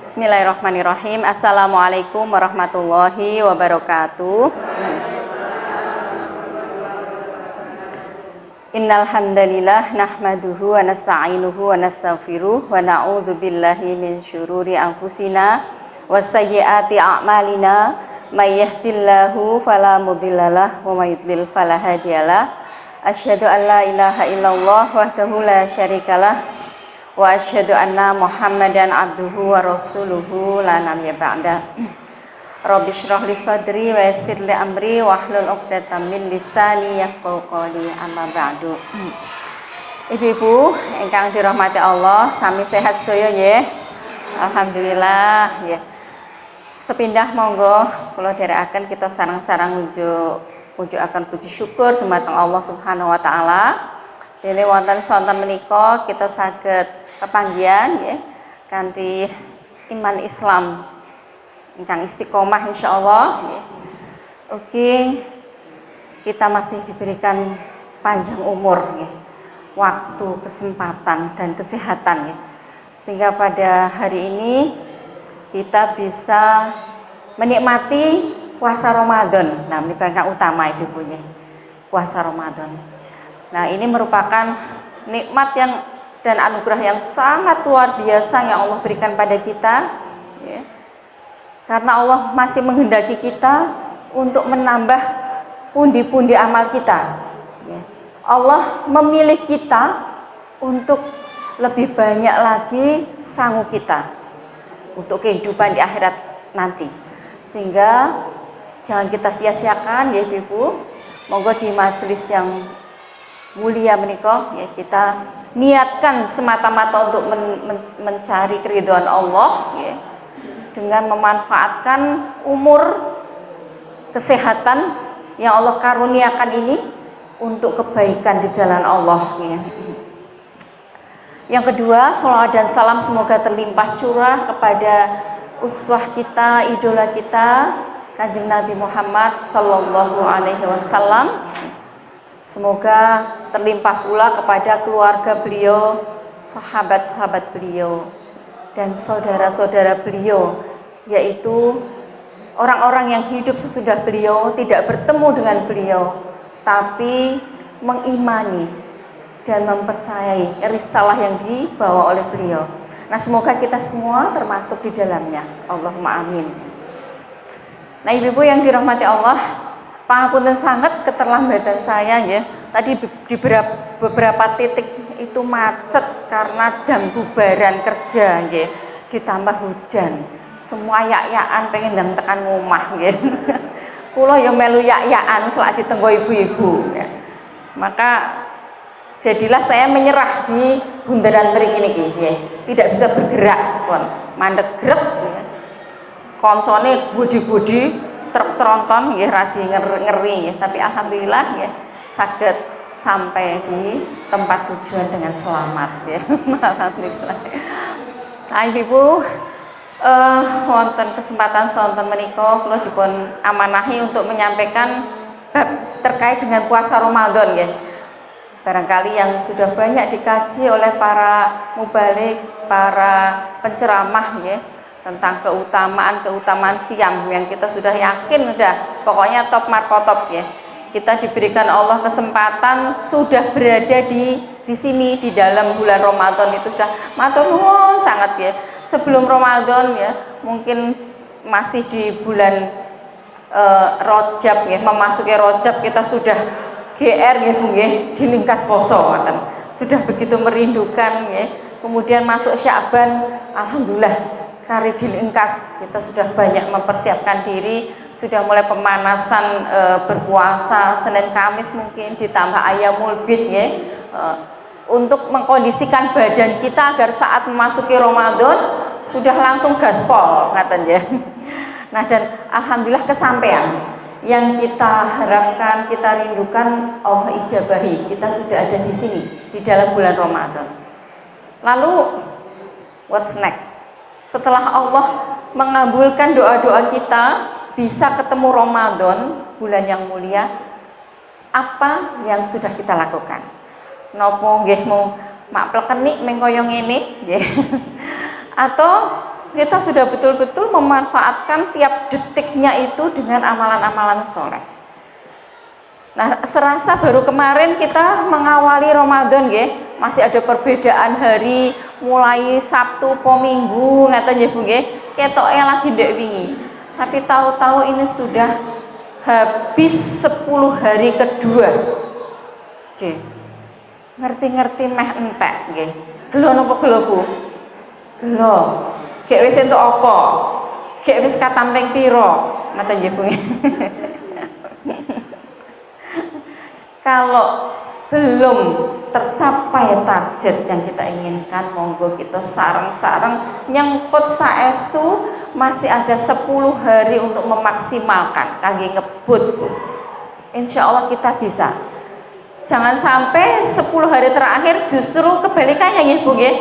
Bismillahirrahmanirrahim. Assalamualaikum warahmatullahi wabarakatuh. Innal hamdalillah nahmaduhu wa nasta'inuhu wa nastaghfiruh wa na'udzu billahi min syururi anfusina wa sayyiati a'malina. May yahdihillahu fala mudhillalah wa may yudlil fala hadiyalah. Asyhadu an la ilaha illallah wahdahu la syarikalah wa asyhadu anna Muhammadan abduhu wa rasuluhu la nabiyya ba'da. Rabbi shrah li sadri wa yassir li amri wahlul 'uqdatam min lisani yafqahu qawli, amma ba'du. Ibu-ibu ingkang dirahmati Allah, sami sehat sedaya nggih. Alhamdulillah nggih. Sepindah monggo kula dherekaken kita sareng-sareng mujukaken puji syukur dumateng Allah Subhanahu wa taala. Dene wonten sonten menika kita saged pepanggihan nggih kanthi iman Islam ingkang istiqomah insyaallah nggih. Ugi kita masih diberikan panjang umur nggih, waktu, kesempatan dan kesehatan nggih. Sehingga pada hari ini kita bisa menikmati puasa Ramadan. Nah, menika ingkang utama ibu nggih. Puasa Ramadan. Nah, ini merupakan nikmat dan anugerah yang sangat luar biasa yang Allah berikan pada kita ya. Karena Allah masih menghendaki kita untuk menambah pundi-pundi amal kita ya. Allah memilih kita untuk lebih banyak lagi sangu kita untuk kehidupan di akhirat nanti. Sehingga jangan kita sia-siakan ya Ibu. Monggo di majelis yang mulia menika ya kita niatkan semata-mata untuk mencari keridhaan Allah ya, dengan memanfaatkan umur, kesehatan yang Allah karuniakan ini untuk kebaikan di jalan Allah ya. Yang kedua, shalawat dan salam semoga terlimpah curah kepada uswah kita, idola kita, Kanjeng Nabi Muhammad sallallahu alaihi wasallam. Semoga terlimpah pula kepada keluarga beliau, sahabat-sahabat beliau, dan saudara-saudara beliau, yaitu orang-orang yang hidup sesudah beliau, tidak bertemu dengan beliau, tapi mengimani dan mempercayai risalah yang dibawa oleh beliau. Nah, semoga kita semua termasuk di dalamnya. Allahumma amin. Nah, ibu-ibu yang dirahmati Allah, pangapunten sangat keterlambatan saya ya. Tadi di beberapa titik itu macet karena jam bubaran kerja nggih, ditambah hujan. Semua yak-yakan pengen ndang tekan omah nggih. Kula ya melu yak-yakan selak ditenggo ibu-ibu ya. Maka jadilah saya menyerah di bundaran mriki niki nggih. Tidak bisa bergerak pun. Mandeg grep ya. Koncone budi-budi truk tronton nggih radi ngeri nggih, tapi alhamdulillah nggih saged sampai di tempat tujuan dengan selamat ya. Alhamdulillah. Nah, Ibu wonten kesempatan sonten menika kula dipun amanahi untuk menyampaikan terkait dengan puasa Ramadan nggih. Barangkali yang sudah banyak dikaji oleh para mubalik, para penceramah ya, tentang keutamaan siam yang kita sudah yakin pokoknya top markotop ya. Kita diberikan Allah kesempatan sudah berada di sini di dalam bulan Ramadan itu sudah matur nuwun sangat ya. Sebelum Ramadan ya, mungkin masih di bulan Rajab ya, memasuki Rajab kita sudah GR ya Bu nggih, dilingkas poso ngoten. Sudah begitu merindukan ya. Kemudian masuk Sya'ban, alhamdulillah kari dilingkas. Kita sudah banyak mempersiapkan diri, sudah mulai pemanasan berpuasa Senin Kamis mungkin ditambah Ayyamul Bid ya. Untuk mengkondisikan badan kita agar saat memasuki Ramadan sudah langsung gaspol ngaten ya. Nah, dan alhamdulillah kesampaian yang kita harapkan, kita rindukan Allah ijabahi. Kita sudah ada di sini di dalam bulan Ramadan. Lalu what's next? Setelah Allah mengabulkan doa-doa kita, bisa ketemu Ramadan, bulan yang mulia, apa yang sudah kita lakukan? Nopo nggih mau mak plekenik mengko yo ngene nggih. atau kita sudah betul-betul memanfaatkan tiap detiknya itu dengan amalan-amalan soleh. Nah, serasa baru kemarin kita mengawali Ramadan nggih, masih ada perbedaan hari, mulai Sabtu po Minggu ngaten nggih Bu nggih. Ketoke lagi ndek wingi. Tapi tahu-tahu ini sudah habis 10 hari kedua. Nggih. Ngerti-ngerti meh entek nggih. Gelo napa gelo Bu? Gelo. Gek wis entuk apa? Gek wis katam ping pira? Ngaten nggih Bu. Kalau belum tercapai target yang kita inginkan, monggo kita sareng-sareng nyengkut saestu masih ada 10 hari untuk memaksimalkan kangge ngebut Bu. Insya Allah kita bisa. Jangan sampai 10 hari terakhir justru kebalikannya nggih Bu nggih.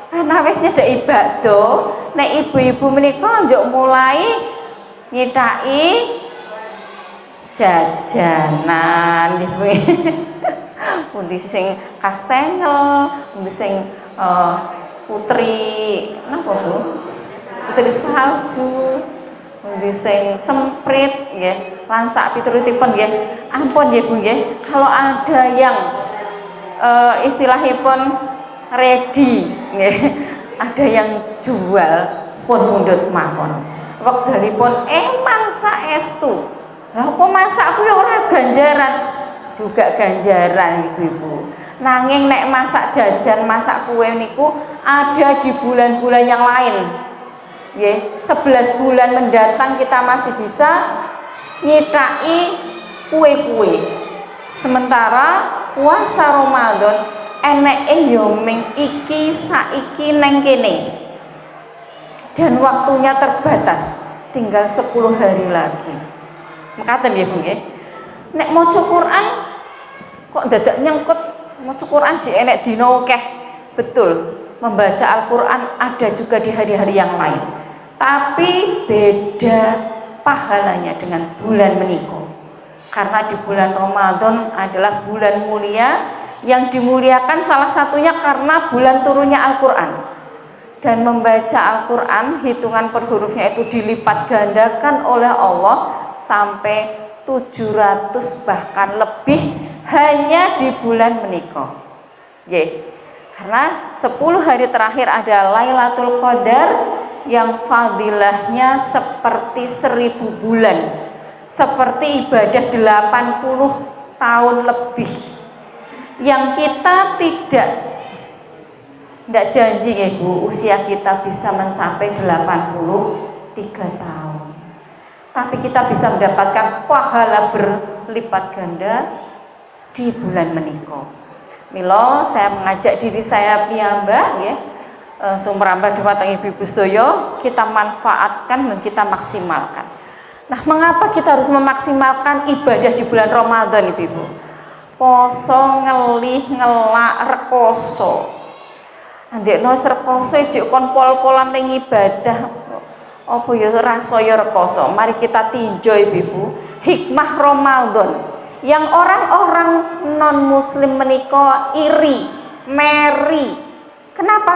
Karena wis nyedek ibadah, nek ibu-ibu menika njuk mulai nyithaki jajanan ibu. Pundi sing kastengel, pundi sing putri napa Bu? Putri salju, pundi sing semprit nggih, lan sak piturutipun nggih. Ampun nggih Bu nggih, kalau ada yang istilahipun ready nggih, ada yang jual pun mundhut mawon. Wekdalipun emang saestu. Lah apa masakku ya ora ganjaran? Juga ganjaran ibu-ibu. Nanging nek masak jajan, masak kue niku ada di bulan-bulan yang lain. Nggih, 11 bulan mendatang kita masih bisa nyithaki kue-kue. Sementara puasa Ramadan eneke yo ming iki saiki neng kene. Dan waktunya terbatas, tinggal 10 hari lagi. Mekaten nggih Bu nggih. Nek maca Quran kok dadak nyengkut maca Quran jek enek dina akeh. Betul, membaca Al-Qur'an ada juga di hari-hari yang lain. Tapi beda pahalanya dengan bulan menika. Karena di bulan Ramadan adalah bulan mulia yang dimuliakan salah satunya karena bulan turunnya Al-Qur'an. Dan membaca Al-Qur'an hitungan per hurufnya itu dilipat gandakan oleh Allah sampai 700 bahkan lebih hanya di bulan menika. Nggih. Karena 10 hari terakhir ada Lailatul Qadar yang fadilahnya seperti 1000 bulan. Seperti ibadah 80 tahun lebih. Yang kita tidak janji ya Bu, usia kita bisa mencapai 83 tahun. Tapi kita bisa mendapatkan pahala berlipat ganda di bulan menika. Mila saya mengajak diri saya piyambak ya, sumrambah dumateng ibu-ibu sedaya, kita manfaatkan dan kita maksimalkan. Nah, mengapa kita harus memaksimalkan ibadah di bulan Ramadan ibu-ibu? Poso, ngelih, ngelak, rekoso. Andekno rekoso ijik kon pol-polan ning ibadah. Apa ya rasaya rekoso. Mari kita tinjau ibu-ibu hikmah Ramadan yang orang-orang non muslim menika iri, meri. Kenapa?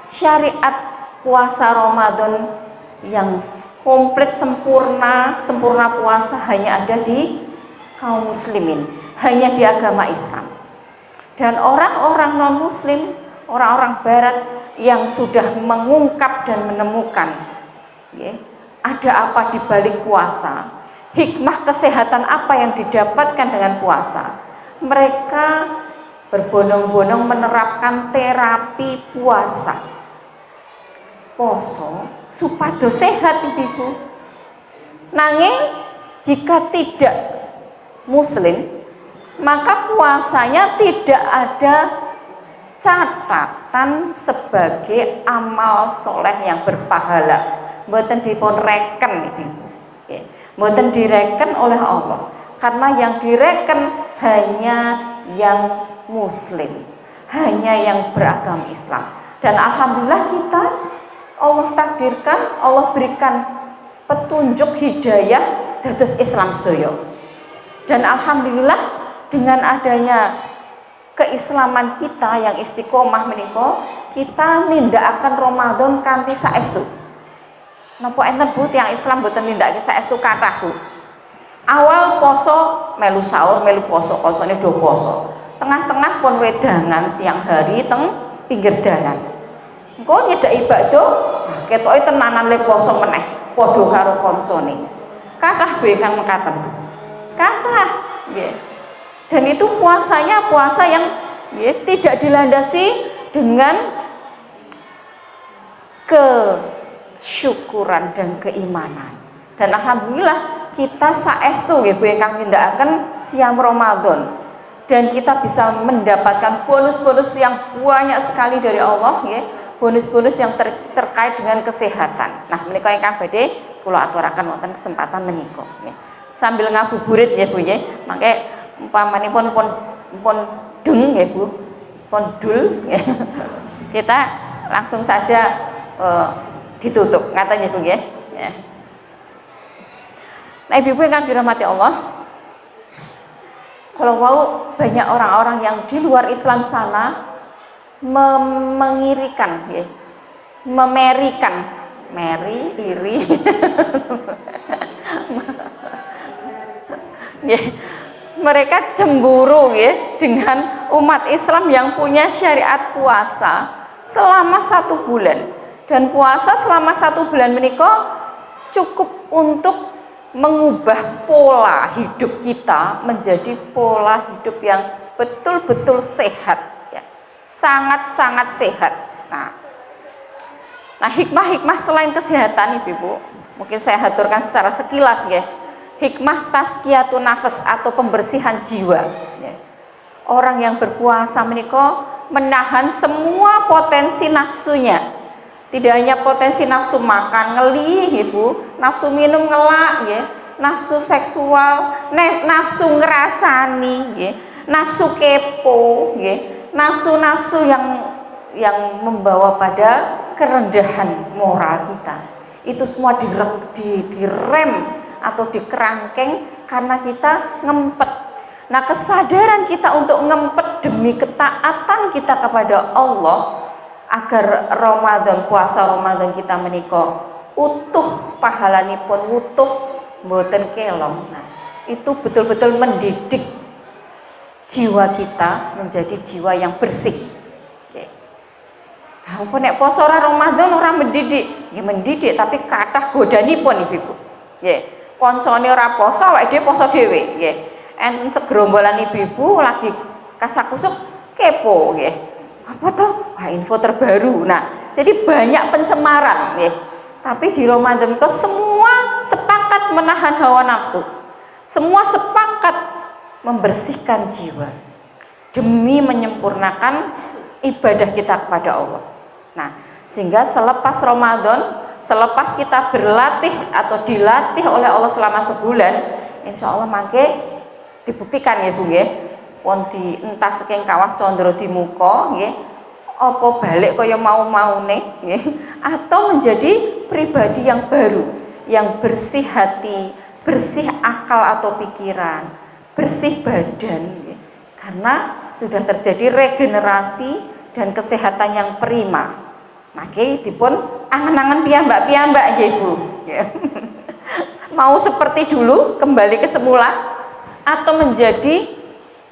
Syariat puasa Ramadan yang komplit sempurna puasa hanya ada di kaum muslimin, hanya di agama Islam. Dan orang-orang non muslim, orang-orang barat yang sudah mengungkap dan menemukan ya, ada apa di balik puasa, hikmah kesehatan apa yang didapatkan dengan puasa. Mereka berbondong-bondong menerapkan terapi puasa, poso supados sehat ibu. Nanging jika tidak muslim, maka puasanya tidak ada catatan sebagai amal soleh yang berpahala. Mboten dipun reken ibu, mboten direken oleh Allah, karena yang direken hanya yang muslim, hanya yang beragama Islam. Dan alhamdulillah kita Allah takdirkan, Allah berikan petunjuk hidayah dados Islam sedaya. Dan alhamdulillah dengan adanya keislaman kita yang istiqomah menika kita nindakaken Ramadan kanthi saestu. Napa enten Bu tiyang Islam boten nindakake saestu kathah Bu. Awal poso melu sahur, melu poso, kancane do poso. Tengah-tengah pun wedangan siang hari teng pinggir dalan. Engko nyedaki bakdo, ketoke tenanan le poso meneh, padha karo kancane. Kathah Bu kang mekaten. Kathah nggih. Dan itu puasanya puasa yang tidak dilandasi dengan kesyukuran dan keimanan. Dan alhamdulillah kita saestu nggih Bu ingkang nindakaken siam Ramadan. Dan kita bisa mendapatkan bonus-bonus yang banyak sekali dari Allah nggih. Bonus-bonus yang terkait dengan kesehatan. Nah, menika ingkang badhe kula aturaken wonten kesempatan menika nggih. Sambil ngabuburit nggih Bu nggih. Mangke umpamanipun pun deng ya Bu, pun dul ya. Kita langsung saja ditutup ngaten ya Bu ya. Nah Ibu-ibu yang dirahmati Allah, kalau mau banyak orang-orang yang di luar Islam sana mengirikan ya, memerikan, meri, iri ya. Mereka cemburu ya dengan umat Islam yang punya syariat puasa selama 1 bulan, dan puasa selama 1 bulan menika cukup untuk mengubah pola hidup kita menjadi pola hidup yang betul-betul sehat ya. Sangat-sangat sehat. Nah hikmah-hikmah selain kesehatan Ibu, mungkin saya haturkan secara sekilas ya. Hikmah tazkiyatun nafas atau pembersihan jiwa ya. Orang yang berpuasa menika menahan semua potensi nafsunya. Tidak hanya potensi nafsu makan ngelih Ibu, nafsu minum ngelak ya, nafsu seksual, nafsu ngerasani ya, nafsu kepo ya, nafsu-nafsu yang membawa pada kerendahan moral kita. Itu semua direm atau dikerangkeng karena kita ngempet. Nah kesadaran kita untuk ngempet demi ketaatan kita kepada Allah agar Ramadan, puasa Ramadan kita menika utuh pahalanipun, utuh mboten kelong. Nah itu betul-betul mendidik jiwa kita menjadi jiwa yang bersih. Ampun nek poso Ramadan ora mendidik, ya mendidik tapi kathah godanipun Ibu. Nggih. Koncone ora poso, awake dhewe poso dhewe nggih. Enten segerombolan ibu-ibu lagi kasak-kusuk kepo nggih. Apa toh? Wah, info terbaru. Nah, jadi banyak pencemaran nggih. Tapi di Ramadan itu semua sepakat menahan hawa nafsu. Semua sepakat membersihkan jiwa demi menyempurnakan ibadah kita kepada Allah. Nah, sehingga selepas Ramadan, selepas kita berlatih atau dilatih oleh Allah selama sebulan, insya Allah mangke dibuktikan ya Bu ya, pun di entah saking kawah condro di muka ya, apa balik kaya mau-maune ya, atau menjadi pribadi yang baru, yang bersih hati, bersih akal atau pikiran, bersih badan ya. Karena sudah terjadi regenerasi dan kesehatan yang prima. Maka dipun angen-angen piyambak-piyambak nggih Bu. Ya. Mau seperti dulu kembali ke semula atau menjadi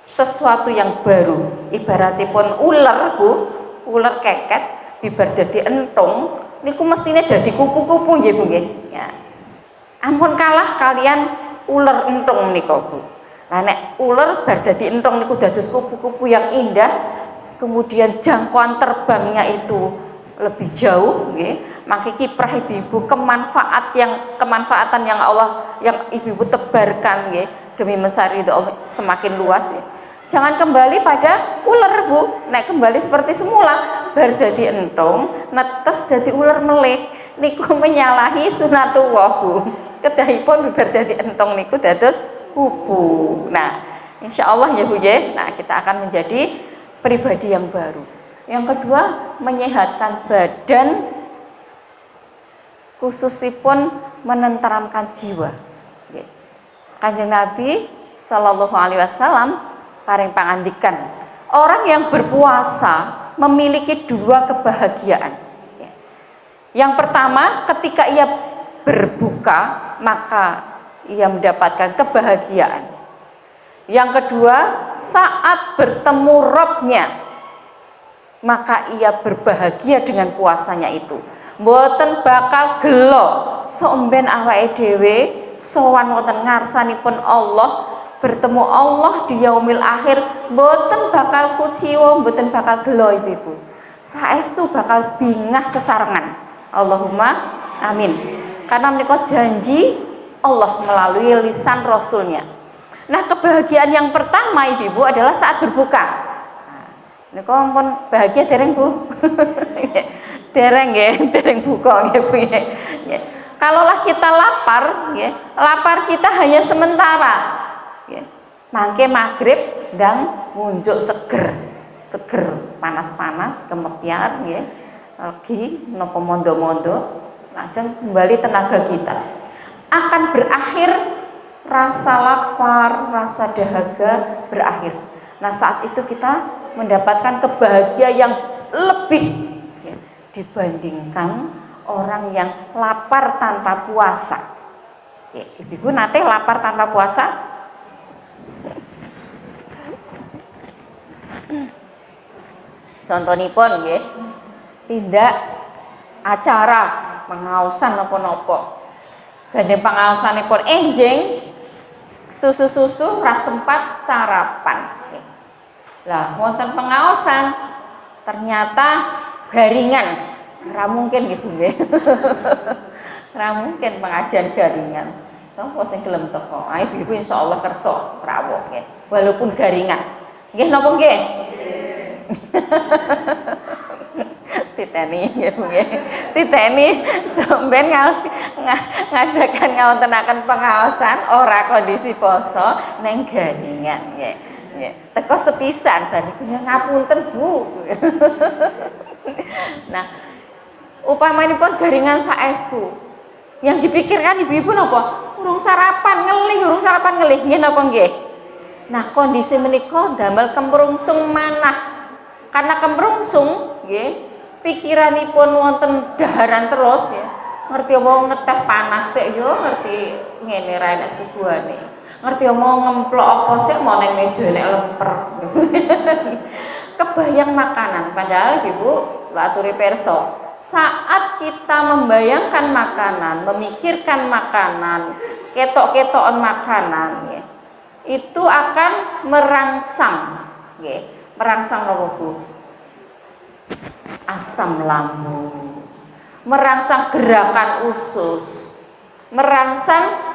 sesuatu yang baru. Ibaratipun ular Bu, ular keket bibar dadi entung niku mestine dadi kupu-kupu nggih Bu nggih. Ya. Ampun kalah kalian ular entung nika Bu. Lah nek ular bar dadi entung niku dados kupu-kupu yang indah, kemudian jangkauan terbangnya itu lebih jauh nggih. Maka kiprah ibu-ibu kemanfaatan yang Allah yang ibu-ibu tebarkan nggih demi mencari ridho Allah semakin luas ya. Jangan kembali pada ular Bu. Nek kembali seperti semula bar dadi entung, netes dadi ular melih niku menyalahi sunatullah Bu. Kedahipun bar dadi entung niku dados kupu. Nah, insyaallah ya Bu ya. Nah, kita akan menjadi pribadi yang baru. Yang kedua, menyehatkan badan, khususipun menenteramkan jiwa. Kanjeng Nabi Sallallahu Alaihi Wasallam paring pangandikan, orang yang berpuasa memiliki dua kebahagiaan. Yang pertama, ketika ia berbuka, maka ia mendapatkan kebahagiaan. Yang kedua, saat bertemu Robnya, maka ia berbahagia dengan puasanya itu. Mboten bakal gelo somben awake dhewe sowan wonten ngarsanipun Allah, bertemu Allah di yaumil akhir, mboten bakal kuciwa, mboten bakal gelo ibu-ibu. Saestu bakal bingah sesarengan. Allahumma amin. Karena menika janji Allah melalui lisan Rasulnya. Nah, kebahagiaan yang pertama ibu-ibu adalah saat berbuka. Niku ampun bahagia dereng Bu. Dereng nggih, dereng buka nggih Bu. Kalaulah kita lapar, nggih, lapar kita hanya sementara. Nggih. Mangke maghrib ndang munjuk seger. Seger, panas-panas, kemepian nggih. Lagi napa mondo-mondo, lajeng kembali tenaga kita. Akan berakhir rasa lapar, rasa dahaga berakhir. Nah, saat itu kita mendapatkan kebahagiaan yang lebih ya, dibandingkan orang yang lapar tanpa puasa. Ya, ibu nate lapar tanpa puasa? Contonipun nggih, tindak acara pengaosan napa-napa. Gandeng pengaosanipun enjing susu-susu ras sempat sarapan. Lah wonten pengaosan ternyata garingan. Ora mungkin gitu nggih. Ora mungkin pengajian garingan. Sapa sing gelem teko? Ae ibu insyaallah kersa rawuh nggih. Walaupun garingan. Nggih napa nggih? Titeni nggih nggih. Titeni sampeyan ngadakan ngawontenaken pengaosan ora kondisi poso neng garingan nggih. Teko sepisan bariku ngapunten Bu. Nah, upamanipun garingan saestu. Yang dipikirkan ibu-ibu napa? Urung sarapan ngelih, nggih napa nggih? Nah, kondisi menika damel kemrungsung manah. Karena kemrungsung nggih, pikiranipun wonten daharan terus ya. Ngerti omong ngeteh panas sik yo, ngerti ngene ra enak suguhane. Ngerti omong ngemplok apa sih mau neng meja nek lemper. Kebayang makanan, padahal ibu aturi perso. Saat kita membayangkan makanan, memikirkan makanan, ketok-ketokan makanan, ya, itu akan merangsang, ya, merangsang apa Bu? Asam lambung, merangsang gerakan usus, merangsang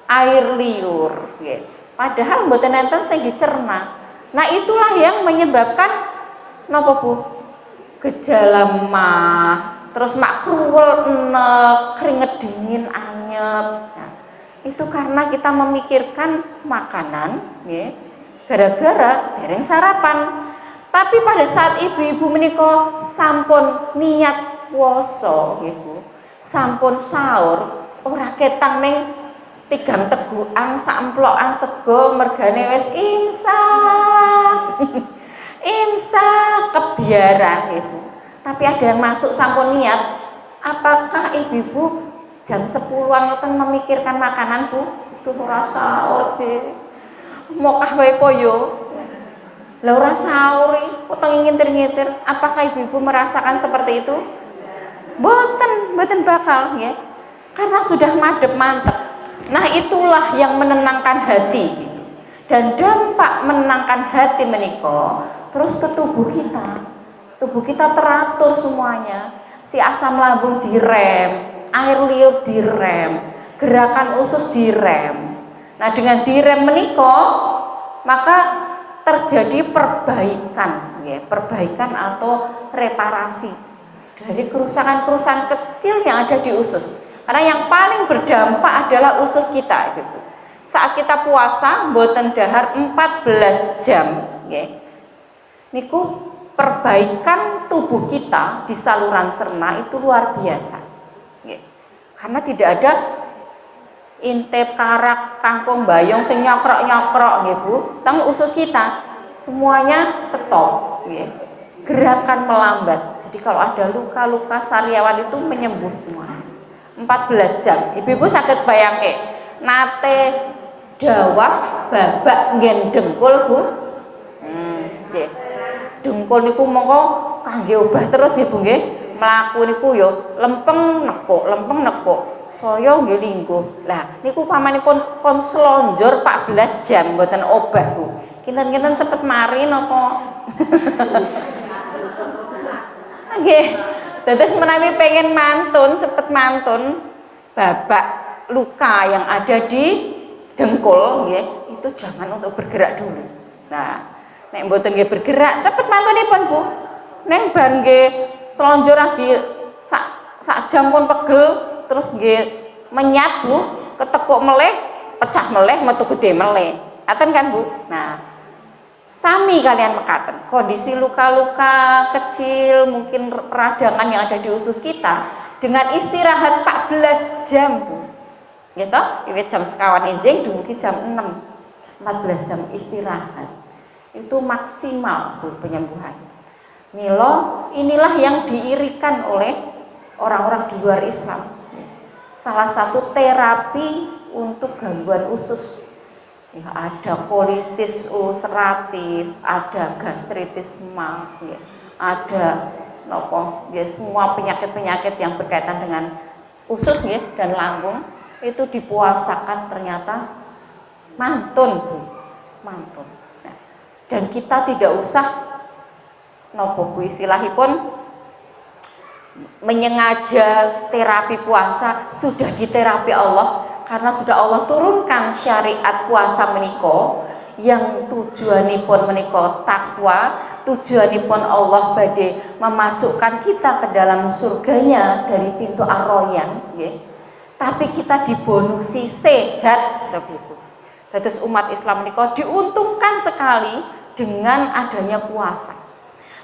air liur, ya. Padahal mboten enten sing dicerna. Nah, itulah yang menyebabkan napa Bu? Gejala mah, terus mak kruwel enek, keringet dingin anyep. Nah, itu karena kita memikirkan makanan, ya, gara-gara dereng sarapan. Tapi pada saat ibu-ibu menika sampun niat puasa, ibu, sampun sahur, ora ketang ning tigang tegukan samplokan sego mergane wis imsak. Imsak kebiaran ibu. Tapi ada yang masuk sampun niat. Apakah ibu-ibu jam 10-an ngoten memikirkan makanan Bu? Duh ora sahur sih. Mokah wae koyo. Lah ora sahur utang ngintir-ngintir. Apakah ibu-ibu merasakan seperti itu? Mboten bakal ya. Karena sudah madhep mantep. Nah, itulah yang menenangkan hati. Dan dampak menenangkan hati menika terus ke tubuh kita. Tubuh kita teratur semuanya. Si asam lambung direm, air liur direm, gerakan usus direm. Nah, dengan direm menika maka terjadi perbaikan, ya, perbaikan atau reparasi dari kerusakan-kerusakan kecil yang ada di usus. Karena yang paling berdampak adalah usus kita, gitu. Saat kita puasa mboten dahar 14 jam, ya. Niku perbaikan tubuh kita di saluran cerna itu luar biasa, ya. Karena tidak ada intip karak kangkung bayong sing nyokrok-nyokrok nggih Bu teng usus kita. semuanya stop, ya. Gerakan melambat. Jadi kalau ada luka-luka sariawan itu menyembuh semua. 14 jam. Ibu-ibu sakit bayangke nate dawah babak nggen dengkul Bu. Nggih. Dengkul niku mongko kangge obah terus ya Bu nggih. Mlaku niku yo lempeng nekuk. Saya nggih lingguh. Lah niku pamanipun kon slonjor 14 jam mboten obah Bu. Kinten-kinten cepet mari napa? Nggih. Dados menawi pengen mantun, cepet mantun, babak luka yang ada di dengkul nggih, itu jangan untuk bergerak dulu. Nah, nek mboten nggih bergerak, cepet mantunipun Bu. Neng bar nggih slonjor lagi sak jam pun pegel, terus nggih menyat Bu, ketekuk meleh, pecah meleh, metu gede meleh. Ngaten kan Bu? Nah, sami kalian mekaten, kondisi luka-luka kecil, mungkin peradangan yang ada di usus kita, dengan istirahat 14 jam Bu. Gitu, wiwit jam sekawan enjing dumugi jam 6. 14 jam istirahat. Itu maksimal Bu penyembuhan. Milo, inilah yang diirikan oleh orang-orang di luar Islam. Salah satu terapi untuk gangguan usus. Ya, ada kolitis ulceratif, ada gastritis emah, ya, ada ya, semua penyakit-penyakit yang berkaitan dengan usus ya, dan lambung itu dipuasakan ternyata mantun Bu, mantun. Nah, dan kita tidak usah Bu istilahipun menyengaja terapi puasa, sudah diterapi Allah. Karena sudah Allah turunkan syariat puasa meniko yang tujuanipun meniko takwa, tujuanipun Allah badhe memasukkan kita ke dalam surganya dari pintu Ar-Rayyan, nggih. Tapi kita dibonusi sehat, coba Ibu. Dados umat Islam meniko diuntungkan sekali dengan adanya puasa.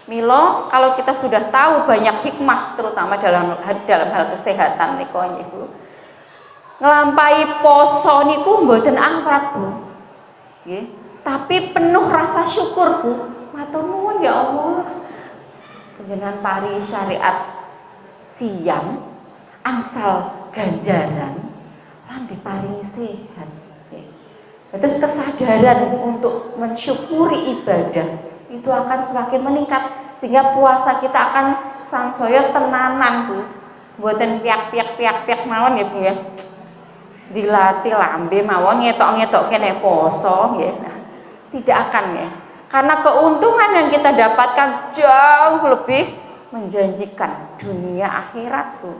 Milo, kalau kita sudah tahu banyak hikmah terutama dalam hal kesehatan niko Ibu. Nglampahi poso niku mboten angkat Bu. Nggih, tapi penuh rasa syukur Bu. Matur nuwun ya Allah. Panjenengan pari syariat siam angsal ganjaran lan diparingi sehat. Nggih. Terus kesadaran untuk mensyukuri ibadah itu akan semakin meningkat sehingga puasa kita akan sansaya tenanan Bu. Mboten piak-piak mawon ya Bu ya. Dilatih lambe mawon ngetok kene poso nggih. Nah, tidak akan ya. Karena keuntungan yang kita dapatkan jauh lebih menjanjikan dunia akhirat Bu.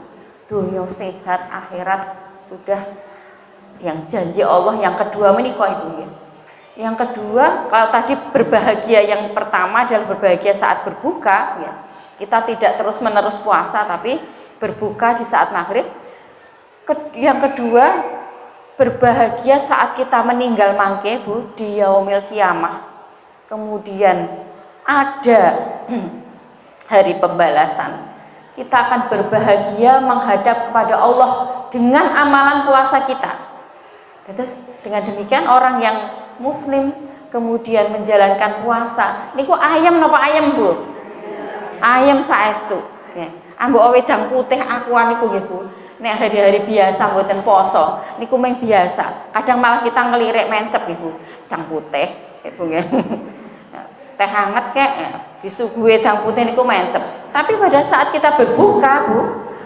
Dunia sehat akhirat sudah yang janji Allah yang kedua menika Ibu ya. Yang kedua, kalau tadi berbahagia yang pertama adalah berbahagia saat berbuka ya. Kita tidak terus-menerus puasa tapi berbuka di saat maghrib. Yang kedua, berbahagia saat kita meninggal mangke Bu di yaumil kiamah. Kemudian ada hari pembalasan. Kita akan berbahagia menghadap kepada Allah dengan amalan puasa kita. Terus dengan demikian orang yang muslim kemudian menjalankan puasa niku ayam napa ayam Bu? Ayam saestu ya. Ambok wedang putih akuan niku nggih Bu. Nek hari-hari biasa mboten poso niku mung biasa. Kadang malah kita ngelirik mencep Ibu. Wedang putih Ibu nggih. Teh hangat kek disuguhi wedang putih niku mencep. Tapi pada saat kita berbuka Bu,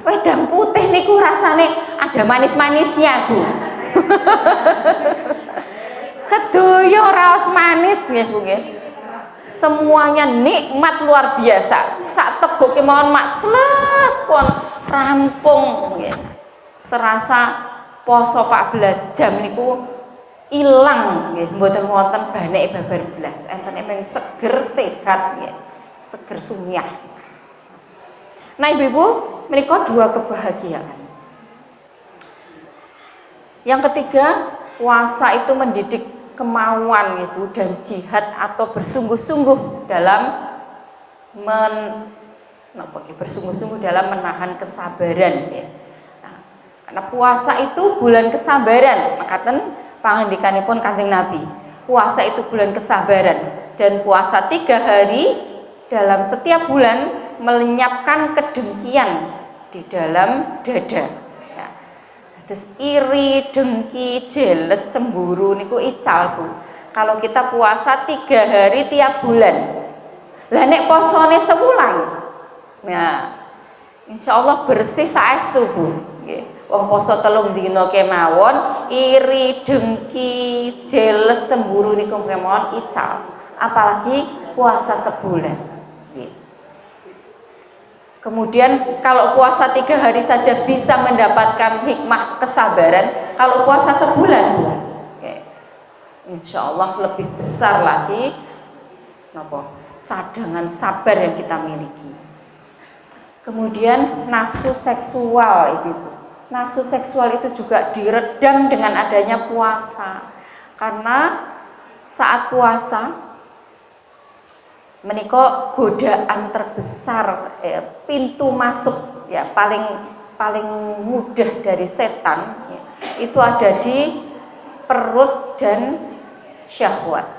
wedang putih niku rasane ada manis-manisnya Bu. Sedoyo raos manis nggih Bu nggih. Semuanya nikmat luar biasa. Sak teguk kemawon mak jelas pun rampung nggih. Serasa poso 14 jam niku ilang nggih, mboten wonten baneke babar blas. Enten mung seger sehat nggih. Seger sumyah. Nah, Ibu-ibu, menika dua kebahagiaan. Yang ketiga, puasa itu mendidik kemauan Ibu dan jihad atau bersungguh-sungguh dalam bersungguh-sungguh dalam menahan kesabaran ya. Nah, karena puasa itu bulan kesabaran, makaten pangandikanipun Kanjeng Nabi. Puasa itu bulan kesabaran. Dan puasa 3 hari dalam setiap bulan melenyapkan kedengkian di dalam dada. Ya. Terus iri, dengki, jealous, cemburu niku ical Bu. Kalau kita puasa 3 hari tiap bulan. Lah nek posone sewulan. Nah, insyaallah bersih saestu Bu. Nggih. Wong poso 3 dina kemawon, iri, dengki, jealous, cemburu niku kemawon ical. Apalagi puasa sebulan. Kemudian kalau puasa 3 hari saja bisa mendapatkan hikmah kesabaran, kalau puasa sebulan, insya Allah lebih besar lagi cadangan sabar yang kita miliki. Kemudian nafsu seksual itu, nafsu seksual itu juga diredam dengan adanya puasa, karena saat puasa menika godaan terbesar, pintu masuk ya paling mudah dari setan ya, itu ada di perut dan syahwat.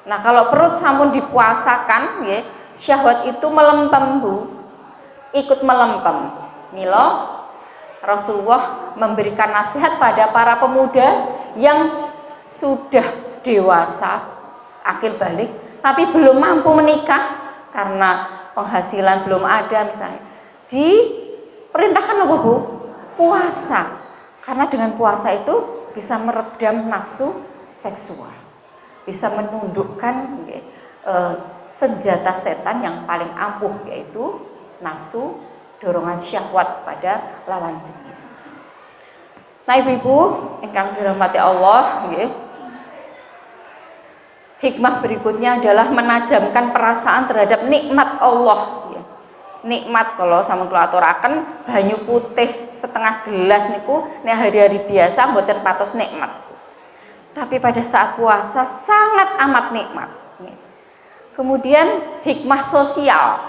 Nah kalau perut sampun dipuasakan ya, syahwat itu melempem Bu, ikut melempem. Milo Rasulullah memberikan nasihat pada para pemuda yang sudah dewasa akil balik tapi belum mampu menikah karena penghasilan belum ada misalnya, diperintahkan apa Bu? Puasa. Karena dengan puasa itu bisa meredam nafsu seksual, bisa menundukkan senjata setan yang paling ampuh, yaitu nafsu, dorongan syahwat pada lawan jenis. Nah Ibu-ibu ingkang dirahmati Allah, hikmah berikutnya adalah menajamkan perasaan terhadap nikmat Allah. Nikmat kalau sama kula aturaken banyu putih setengah gelas niku nek hari-hari biasa mboten patos nikmat. Tapi pada saat puasa sangat amat nikmat. Kemudian hikmah sosial.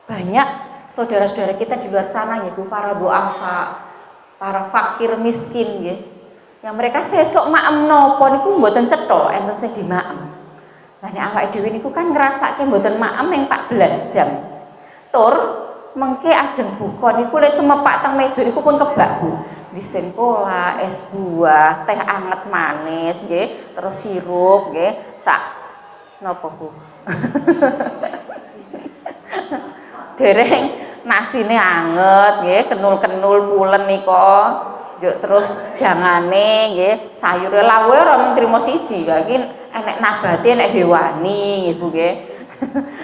Banyak saudara-saudara kita di luar sana yaitu para duafa, para fakir miskin ya. Yang mereka sesuk maem napa niku mboten cetha enten sing dimaem. Lah nek awake dhewe niku kan ngrasake mboten maem ning 14 jam. Tur mengke ajeng buka niku lek cemepak teng meja niku pun kebak Bu. Disen cola, es buah, teh anget manis nggih, terus sirup nggih, sak napa Bu. Dereng nasine anget nggih, kenul-kenul pulen nika. Yuk terus jangane nggih, sayure lawe ora mung trimo siji, iki enek nabate enek hewani nggih Bu nggih.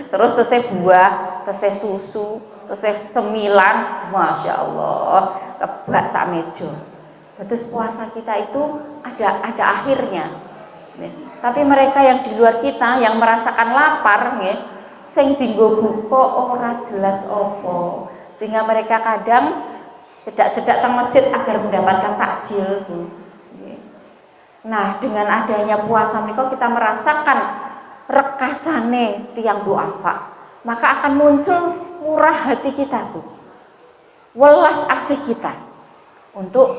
Terus buah, terus susu, terus cemilan, Masya Allah, kebak sak meja. Terus puasa kita itu ada akhirnya. Tapi mereka yang di luar kita yang merasakan lapar nggih, sing dinggo buka ora jelas apa. Sehingga mereka kadang cedak-cedak teng masjid agar mendapatkan takjil. Nah, dengan adanya puasa menika kita merasakan rekasane tiang duafa, maka akan muncul murah hati kita Bu, welas asih kita untuk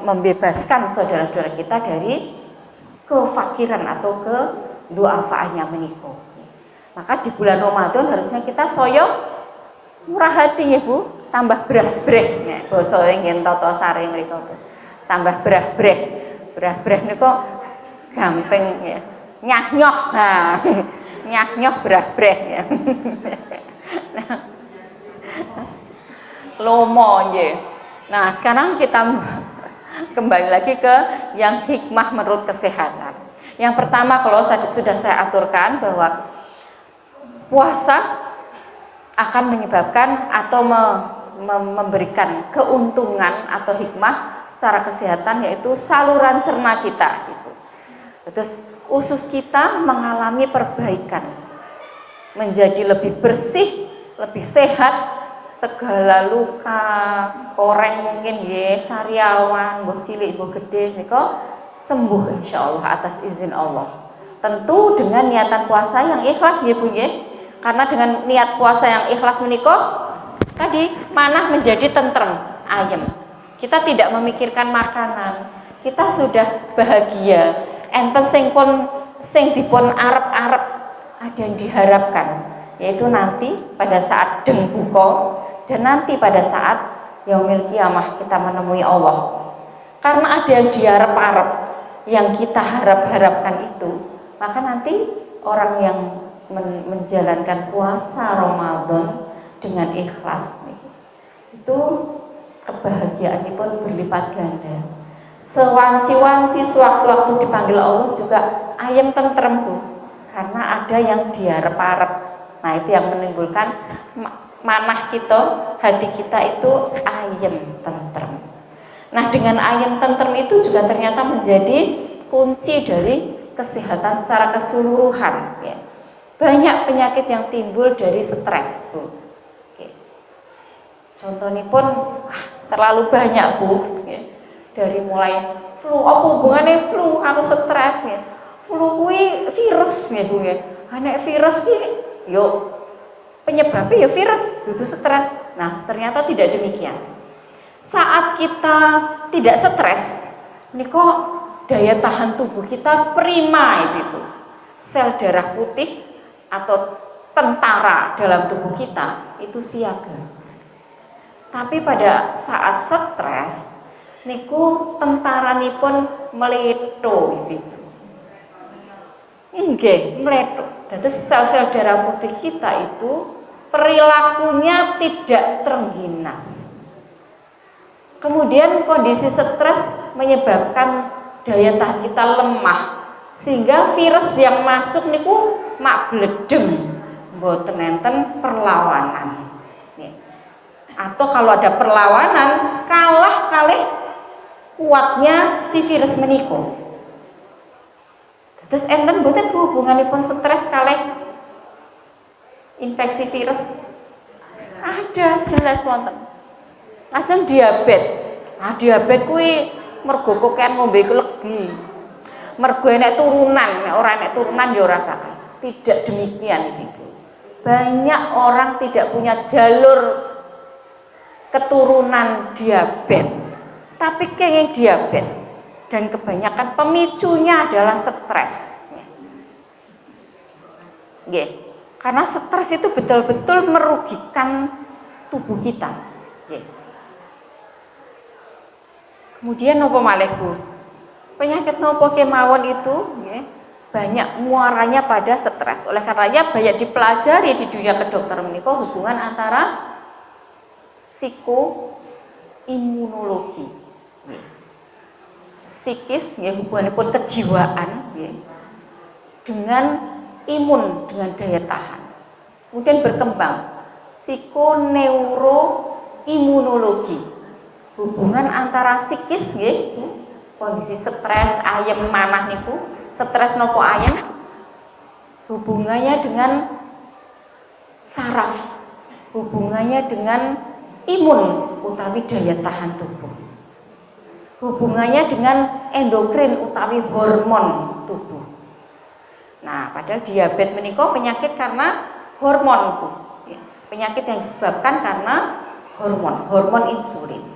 membebaskan saudara-saudara kita dari kefakiran atau keduafaannya menika. Maka di bulan Ramadan harusnya kita soyo murah hati ya Bu, tambah brah-breh nek basa ngen tata sare mriku. Tambah brah-breh. Brah-breh niku gampang ya. Nyah-nyoh. Nah, nyah-nyoh brah-breh ya. Lomo nggih. Nah, sekarang kita kembali lagi ke yang hikmah menurut kesehatan. Yang pertama kalau sudah saya aturkan bahwa puasa akan menyebabkan atau memberikan keuntungan atau hikmah secara kesehatan, yaitu saluran cerna kita gitu. Terus usus kita mengalami perbaikan, menjadi lebih bersih, lebih sehat, segala luka, koreng mungkin nggih, sariawan, mbuh cilik, mbuh gedhe nika sembuh insyaallah atas izin Allah. Tentu dengan niatan puasa yang ikhlas nggih Bu nggih. Karena dengan niat puasa yang ikhlas menika tadi manah menjadi tentrem, ayem. Kita tidak memikirkan makanan. Kita sudah bahagia. Enten sing pun sing dipun arep-arep, ada yang diharapkan, yaitu nanti pada saat deng buka dan nanti pada saat yaumil kiamah kita menemui Allah. Karena ada yang diharap-harap, yang kita harap-harapkan itu, maka nanti orang yang menjalankan puasa Ramadan dengan ikhlas itu kebahagiaan pun berlipat ganda. Sewanci-wanci sewaktu-waktu dipanggil Allah juga ayem tentrem tuh, karena ada yang diharap-harap. Nah itu yang menimbulkan manah kita, hati kita itu ayem tentrem. Nah dengan ayem tentrem itu juga ternyata menjadi kunci dari kesehatan secara keseluruhan ya. Banyak penyakit yang timbul dari stres Bu. Contohnya pun terlalu banyak Bu ya. Dari mulai flu, apa hubungannya flu anu stres ya. Flu kuwi virus ya Bu ya. Nek virus ki yo penyebabnya ya virus, itu stres. Nah, ternyata tidak demikian. Saat kita tidak stres, ini kok daya tahan tubuh kita prima itu. Sel darah putih atau tentara dalam tubuh kita itu siaga. Tapi pada saat stres, niku tentaranipun meleto gitu. Nggih, meleto. Terus sel-sel darah putih kita itu perilakunya tidak terengginas. Kemudian kondisi stres menyebabkan daya tahan kita lemah, sehingga virus yang masuk niku mak bledem, mboten enten perlawanan. Atau kalau ada perlawanan, kalah kalih kuatnya si virus meniku. Terus enten mboten hubunganipun stres kalih infeksi virus? Ada, jelas wonten. Lajeng diabetes. Nah, diabetes kuwi mergo kokean ngombe legi. Mergo enek turunan, nek ora enek turunan ya ora bakal. Tidak demikian itu. Banyak orang tidak punya jalur keturunan diabetes, tapi kenging diabetes dan kebanyakan pemicunya adalah stres. Nggih. Karena stres itu betul-betul merugikan tubuh kita. Nggih. Kemudian nopo malih Bu? Penyakit nopo kemawon itu nggih, banyak muaranya pada stres. Oleh karenanya banyak dipelajari di dunia kedokteran menika hubungan antara psikoimunologi, psikis, ya, hubunganipun kejiwaan, ya, dengan imun, dengan daya tahan. Kemudian berkembang psikoneuroimunologi, hubungan antara psikis, ya, kondisi stres, ayem manah niku, stres nopo ayem, hubungannya dengan saraf, hubungannya dengan imun utawi daya tahan tubuh, hubungannya dengan endokrin utawi hormon tubuh. Nah, padahal diabetes menika penyakit karena hormon, penyakit yang disebabkan karena hormon insulin.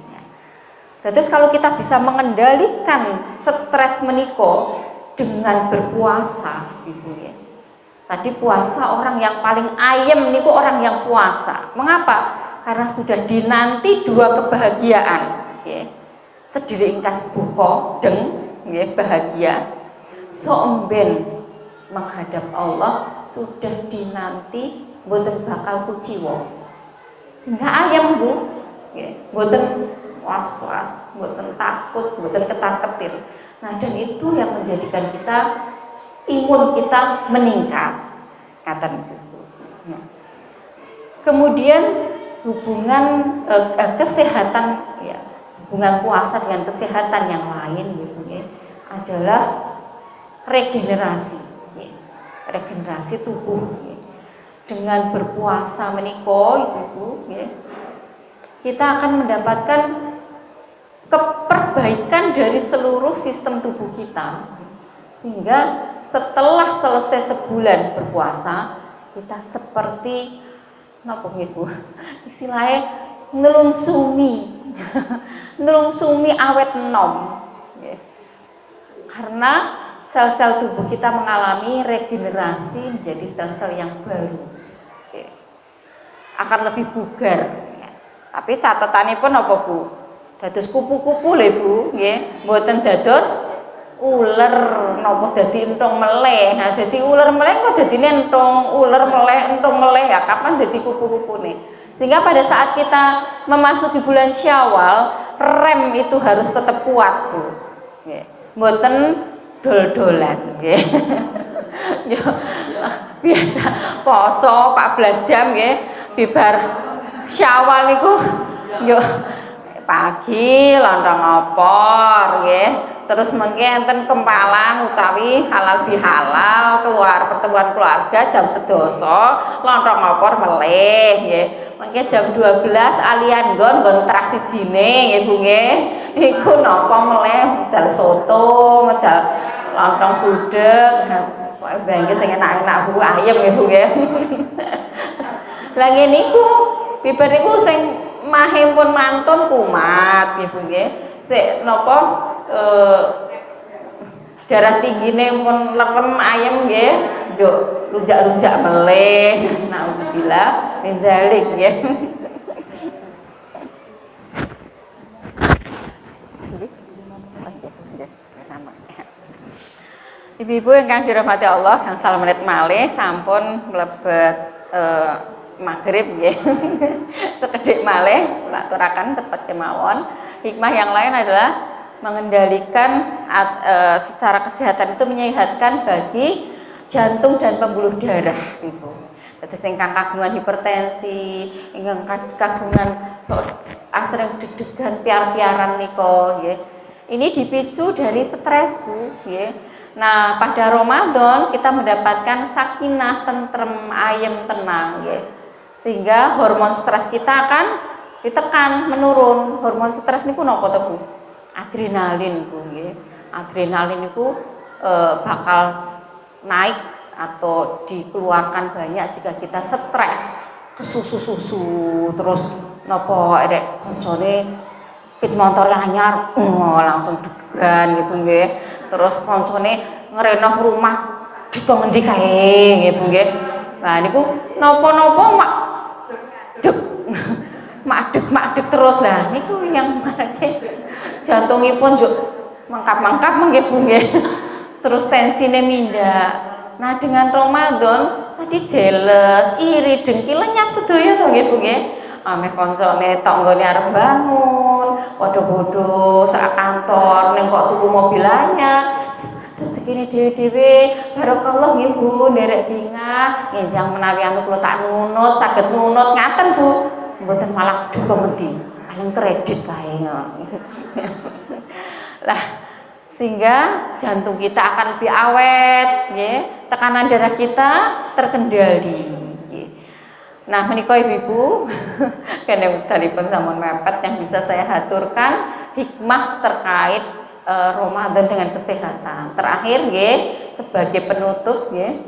Terus kalau kita bisa mengendalikan stres menika dengan berpuasa, Ibu ya. Tadi puasa orang yang paling ayem niku orang yang puasa. Mengapa? Karena sudah dinanti dua kebahagiaan, ya. Sediri ingkas buka deng, ya, bahagia. Soemben menghadap Allah sudah dinanti, mboten bakal kuciwa. Sehingga ayam Bu, ya, mboten was-was, mboten takut, mboten ketar-ketir. Nah, dan itu yang menjadikan kita imun kita meningkat, kata itu. Nah, kemudian hubungan kesehatan, ya, hubungan puasa dengan kesehatan yang lain gitu ya, adalah regenerasi, ya, regenerasi tubuh. Ya. Dengan berpuasa menika itu, ya, kita akan mendapatkan keperbaikan dari seluruh sistem tubuh kita, sehingga setelah selesai sebulan berpuasa kita seperti napa Bu? Istilahnya nelungsumi nelungsumi awet enom. Karena sel-sel tubuh kita mengalami regenerasi menjadi sel-sel yang baru. Oke. Akan lebih bugar. Tapi catatanipun apa Bu? Dados kupu-kupu lho Bu, nggih, mboten dados uler napa dadi entung meleh. Nah, dadi uler meleh kok dadine entung, uler meleh, entung meleh ya kapan dadi kupu-kupune. Sehingga pada saat kita memasuki bulan Syawal, rem itu harus tetap kuat Bu. Nggih. Mboten dol-dolan nggih. Yo biasa poso 14 jam nggih, bibar Syawal niku yo pagi lontong opor nggih. Terus mengke enten kempalan utawi halal bihalal keluar pertemuan keluarga jam 11 lontong opor meleh nggih. Mengke jam 12 alian nggon trak sijine nggih Bu nggih. Iku napa meleh medal soto, medal lontong gudeg. Nah, pokoke bangke sing enak-enak Bu ayem nggih Bu nggih. Lah ngene niku bibar niku sing mahe pun mantun kumat nggih Bu nggih. Sik napa darah tinggine pun lerem ayem nggih, njuk rujak-rujak meleh. Nauzubillah min dzalik nggih. Ibu-ibu ingkang dirahmati Allah, gangsal menit malih sampun mlebet maghrib nggih. Sekedhik malih aturaken cepet kemawon. Hikmah yang lain adalah mengendalikan secara kesehatan itu menyehatkan bagi jantung dan pembuluh darah Ibu. Terus ingkang kagungan hipertensi, ingkang kagungan asring deg-degan piar-piaran nika nggih. Ini dipicu dari stres Bu nggih. Nah, pada Ramadan kita mendapatkan sakinah, tentrem, ayem, tenang nggih. Sehingga hormon stres kita akan ditekan, menurun. Hormon stres niku napa to Bu? Adrenalin Bu nggih. Adrenalin niku bakal naik atau dikeluarkan banyak jika kita stres, kesusu-susu, terus napa edek koncone pit motor anyar, langsung degan gitu nggih. Terus koncone ngerenov rumah dikon ngendi kae nggih Bu nggih. Nah niku napa-napa mak deg makdeg terus lah niku yang marake jantungipun juk mangkap-mangkap nggih Bu nggih. Terus tensine mindak. Nah dengan Ramadan tadi jealous, iri, dengki lenyap sedaya to nggih Bu nggih. Ameh koncone tok nggone arep bangun, padha-padha sak kantor ning kok tuku mobil anyar. Rezekine dhewe-dhewe barokallah nggih Bu, nderek bingah, ngenjang menawi anu kula tak nunut, saged nunut ngaten Bu. Mboten malah duka medhi, paling kredit kae. Lah sehingga jantung kita akan lebih awet nggih, tekanan darah kita terkendali. Nah, menika Ibu-ibu, kene dalipun sampun mepet yang bisa saya haturkan hikmah terkait Ramadan dengan kesehatan. Terakhir nggih, sebagai penutup nggih,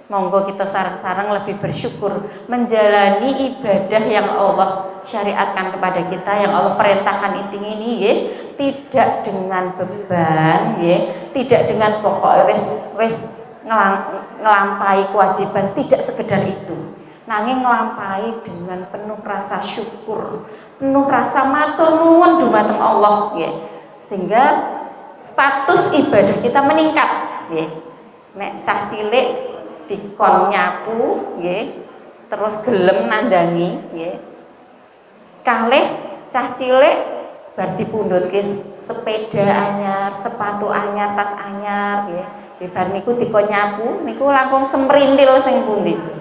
monggo kita sareng-sareng lebih bersyukur menjalani ibadah yang Allah syariatkan kepada kita, yang Allah perintahkan ini nggih, tidak dengan beban nggih, tidak dengan pokok wis ngelampahi kewajiban, tidak sekedar itu. Nanging nglampahi dengan penuh rasa syukur, penuh rasa matur nuwun dumateng Allah nggih. Sehingga status ibadah kita meningkat nggih. Nek cah cilik dikon nyapu nggih, terus gelem nandangi nggih. Kalih cah cilik bar dipundhutke sepeda anyar, sepatu anyar, tas anyar nggih. Bar niku dikon nyapu niku langkung semrintil sing pundi.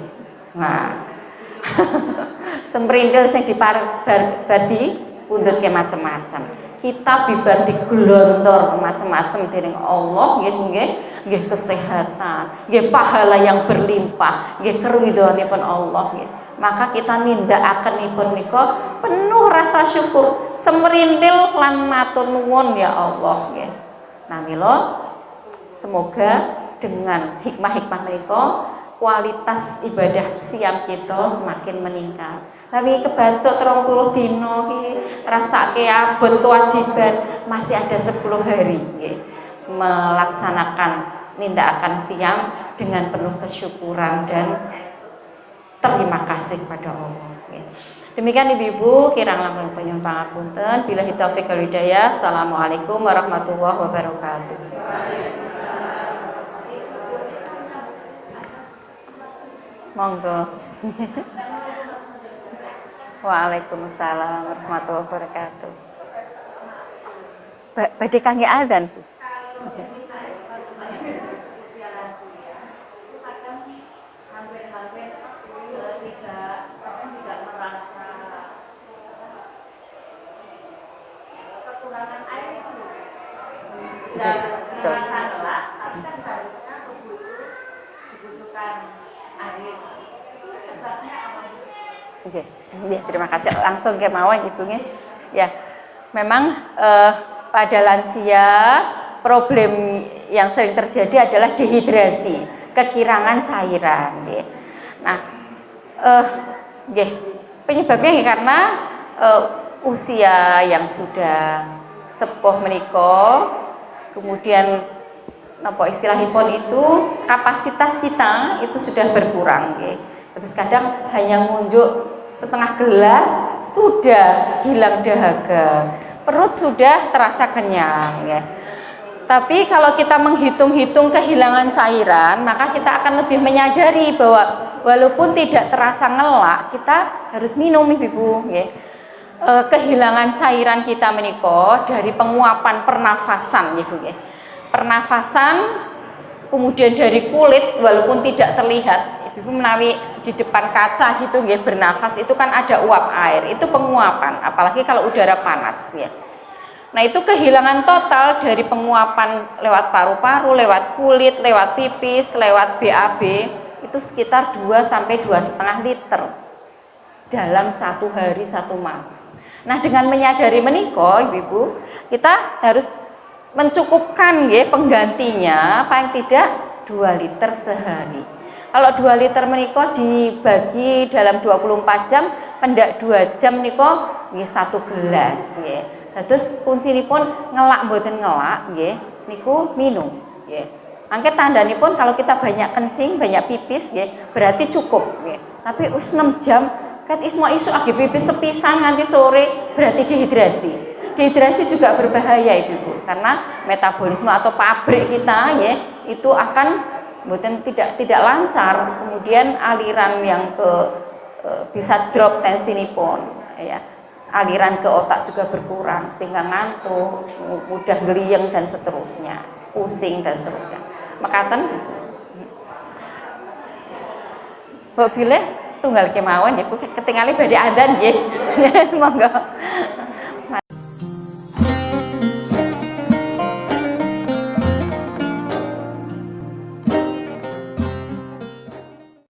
Nah, semrintil sing dibadi pundhutke macam-macam. Kita bibar diglontor macam-macam dening Allah nggih kesehatan, nggih pahala yang berlimpah, nggih keridhoanipun Allah nggih. Maka kita nindakakenipun nika penuh rasa syukur, semrintil lan matur nuwun ya Allah nggih. Nah mila semoga dengan hikmah-hikmah menika kualitas ibadah siam kita semakin meningkat. Tapi kebacok 30 dino iki rasake abot kewajiban masih ada 10 hari nggih. melaksanakan tindakan siam dengan penuh kesyukuran dan terima kasih pada Allah. Demikian Ibu-ibu, kirang langkung penyuwun pangapunten. Billahi taufiq wal hidayah. Assalamualaikum warahmatullahi wabarakatuh. Monggo. Waalaikumsalam warahmatullahi wabarakatuh. Badhe kangge adzan, Bu. Merasa lelah, tapi kan seharusnya tubuh itu dibutuhkan air. Itu sebabnya apa? Ya, terima kasih. Langsung ke mawon Ibu nggih. Ya. Memang pada lansia problem yang sering terjadi adalah dehidrasi, kekirangan cairan nggih. Nah, nggih, penyebabnya karena usia yang sudah sepuh menika, kemudian napa istilahipun itu kapasitas kita itu sudah berkurang nggih. Terus kadang hanya ngunjuk setengah gelas sudah hilang dahaga, perut sudah terasa kenyang ya. Tapi kalau kita menghitung-hitung kehilangan cairan, maka kita akan lebih menyadari bahwa walaupun tidak terasa ngelak, kita harus minum Ibu ya. Kehilangan cairan kita menika dari penguapan pernafasan Ibu ya. Pernafasan kemudian dari kulit walaupun tidak terlihat. Ibu menawi di depan kaca gitu nggih bernafas itu kan ada uap air, itu penguapan, apalagi kalau udara panas ya. Nah, itu kehilangan total dari penguapan lewat paru-paru, lewat kulit, lewat pipis, lewat BAB itu sekitar 2 sampai 2,5 liter dalam 1 hari 1 malam. Nah, dengan menyadari menika Ibu, kita harus mencukupkan nggih penggantinya paling tidak 2 liter sehari. Kalau 2 liter menika dibagi dalam 24 jam, pendak 2 jam menika nggih 1 gelas nggih. Terus kuncinipun ngelak mboten ngelak nggih niku minum nggih. Mangke tandhanipun kalau kita banyak kencing, banyak pipis nggih, berarti cukup nggih. Tapi wis 6 jam ket ismo isuk agi pipis sepisan nganti sore, berarti dehidrasi. Dehidrasi juga berbahaya Ibu, karena metabolisme atau pabrik kita nggih itu akan mboten tidak lancar, kemudian aliran yang bisa drop tensinipun ya. Aliran ke otak juga berkurang sehingga ngantuk, mudah geliyeng dan seterusnya, pusing dan seterusnya. Mekaten Mbok bilih tunggal kemawon Ibu ketingali badhe adzan nggih. Monggo.